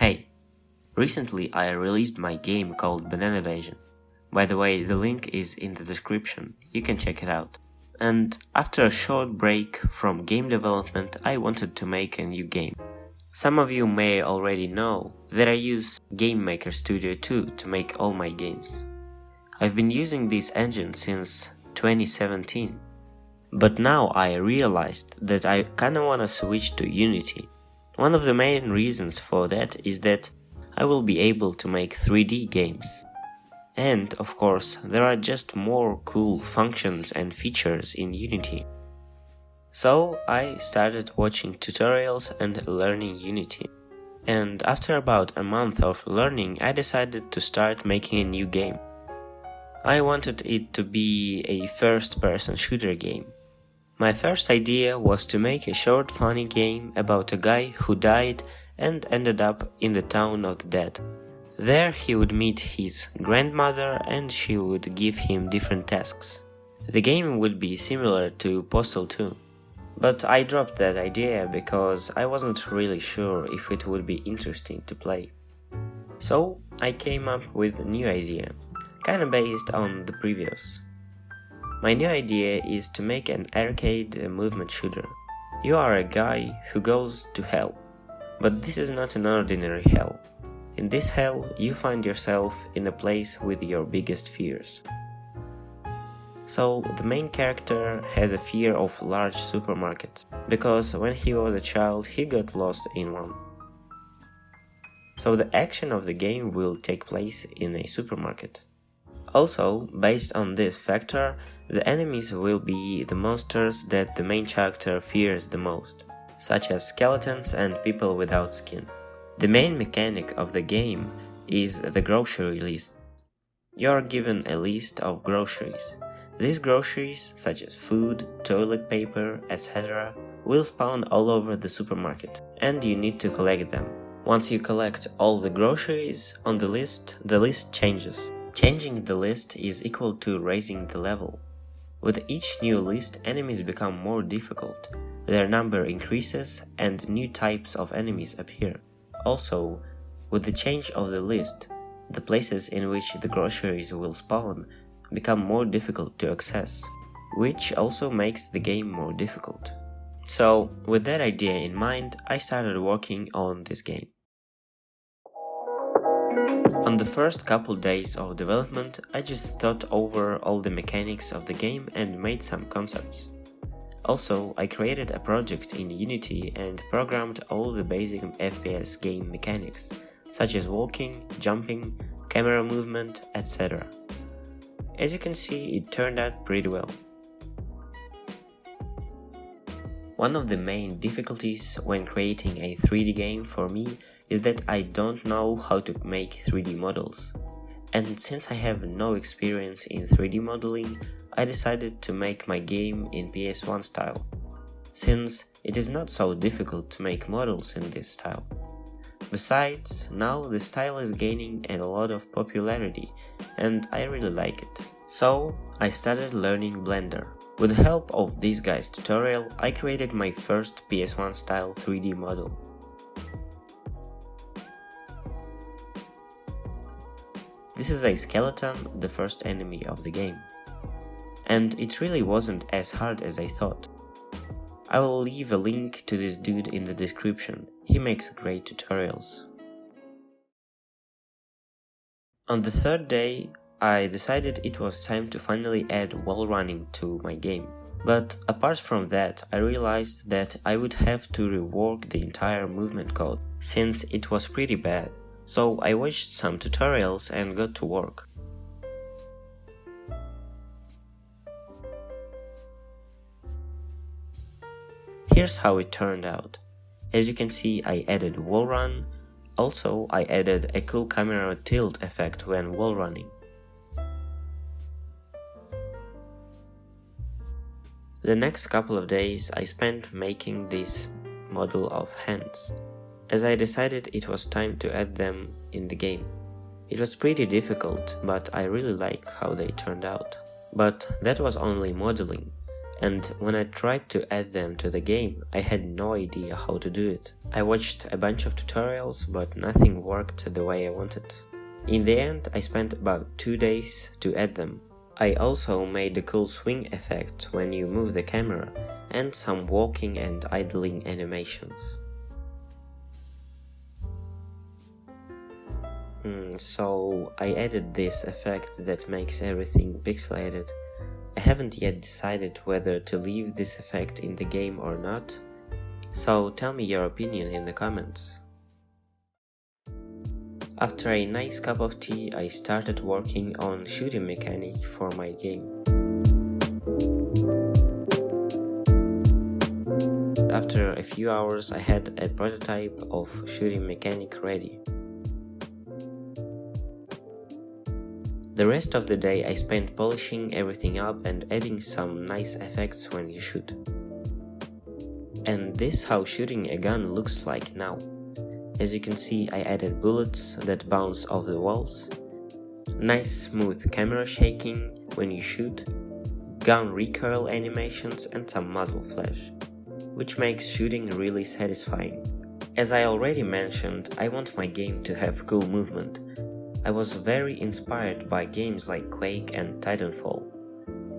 Hey, recently I released my game called Banana Invasion. By the way, the link is in the description, you can check it out. And after a short break from game development, I wanted to make a new game. Some of you may already know that I use Game Maker Studio 2 to make all my games. I've been using this engine since 2017. But now I realized that I kinda wanna switch to Unity. One of the main reasons for that is that I will be able to make 3D games. And of course, there are just more cool functions and features in Unity. So I started watching tutorials and learning Unity. And after about a month of learning, I decided to start making a new game. I wanted it to be a first-person shooter game. My first idea was to make a short funny game about a guy who died and ended up in the town of the dead. There he would meet his grandmother and she would give him different tasks. The game would be similar to Postal 2. But I dropped that idea because I wasn't really sure if it would be interesting to play. So I came up with a new idea, kinda based on the previous. My new idea is to make an arcade movement shooter. You are a guy who goes to hell, but this is not an ordinary hell. In this hell, you find yourself in a place with your biggest fears. So the main character has a fear of large supermarkets, because when he was a child he got lost in one. So the action of the game will take place in a supermarket. Also, based on this factor, the enemies will be the monsters that the main character fears the most, such as skeletons and people without skin. The main mechanic of the game is the grocery list. You are given a list of groceries. These groceries, such as food, toilet paper, etc., will spawn all over the supermarket, and you need to collect them. Once you collect all the groceries on the list changes. Changing the list is equal to raising the level. With each new list, enemies become more difficult, their number increases and new types of enemies appear. Also, with the change of the list, the places in which the groceries will spawn become more difficult to access, which also makes the game more difficult. So, with that idea in mind, I started working on this game. On the first couple days of development, I just thought over all the mechanics of the game and made some concepts. Also, I created a project in Unity and programmed all the basic FPS game mechanics, such as walking, jumping, camera movement, etc. As you can see, it turned out pretty well. One of the main difficulties when creating a 3D game for me is that I don't know how to make 3D models. And since I have no experience in 3D modeling, I decided to make my game in PS1 style, since it is not so difficult to make models in this style. Besides, now the style is gaining a lot of popularity and I really like it. So I started learning Blender. With the help of this guy's tutorial, I created my first PS1 style 3D model. This is a skeleton, the first enemy of the game. And it really wasn't as hard as I thought. I will leave a link to this dude in the description, he makes great tutorials. On the third day, I decided it was time to finally add wall running to my game. But apart from that, I realized that I would have to rework the entire movement code, since it was pretty bad. So I watched some tutorials and got to work. Here's how it turned out. As you can see, I added wall run. Also, I added a cool camera tilt effect when wall running. The next couple of days I spent making this model of hands, as I decided it was time to add them in the game. It was pretty difficult, but I really like how they turned out. But that was only modeling. and when I tried to add them to the game, I had no idea how to do it. I watched a bunch of tutorials, but nothing worked the way I wanted. In the end, I spent about 2 days to add them. I also made the cool swing effect when you move the camera, and some walking and idling animations. So I added this effect that makes everything pixelated. I haven't yet decided whether to leave this effect in the game or not, so tell me your opinion in the comments. After a nice cup of tea, I started working on shooting mechanic for my game. After a few hours, I had a prototype of shooting mechanic ready. The rest of the day I spent polishing everything up and adding some nice effects when you shoot. And this is how shooting a gun looks like now. As you can see, I added bullets that bounce off the walls, nice smooth camera shaking when you shoot, gun recoil animations and some muzzle flash, which makes shooting really satisfying. As I already mentioned, I want my game to have cool movement. I was very inspired by games like Quake and Titanfall.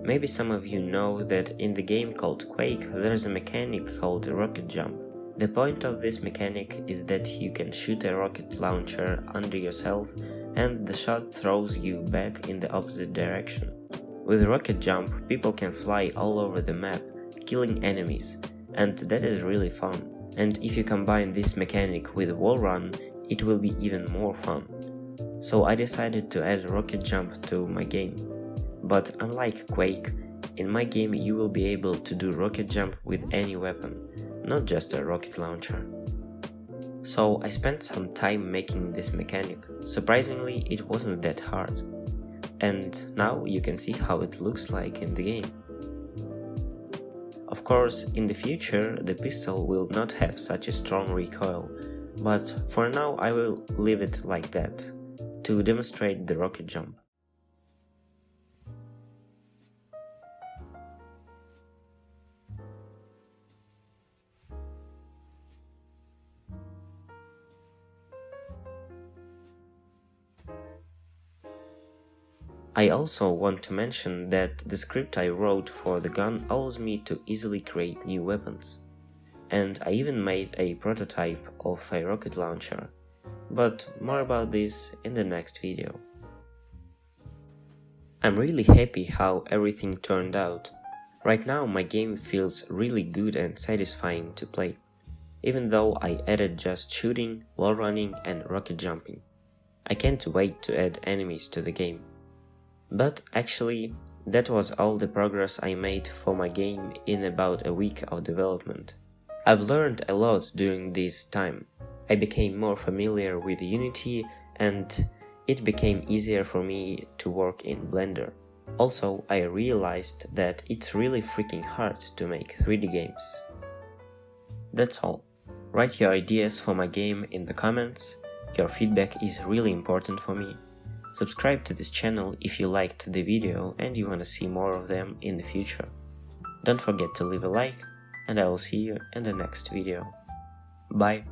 Maybe some of you know that in the game called Quake there's a mechanic called rocket jump. The point of this mechanic is that you can shoot a rocket launcher under yourself and the shot throws you back in the opposite direction. With rocket jump, people can fly all over the map, killing enemies, and that is really fun. And if you combine this mechanic with wallrun, it will be even more fun. So I decided to add rocket jump to my game. But unlike Quake, in my game you will be able to do rocket jump with any weapon, not just a rocket launcher. So I spent some time making this mechanic. Surprisingly, it wasn't that hard. And now you can see how it looks like in the game. Of course, in the future the pistol will not have such a strong recoil, but for now I will leave it like that, to demonstrate the rocket jump. I also want to mention that the script I wrote for the gun allows me to easily create new weapons. And I even made a prototype of a rocket launcher. But more about this in the next video. I'm really happy how everything turned out. Right now my game feels really good and satisfying to play, even though I added just shooting, wall running and rocket jumping. I can't wait to add enemies to the game. But actually, that was all the progress I made for my game in about a week of development. I've learned a lot during this time. I became more familiar with Unity and it became easier for me to work in Blender. Also, I realized that it's really freaking hard to make 3D games. That's all. Write your ideas for my game in the comments. Your feedback is really important for me. Subscribe to this channel if you liked the video and you want to see more of them in the future. Don't forget to leave a like and I will see you in the next video. Bye.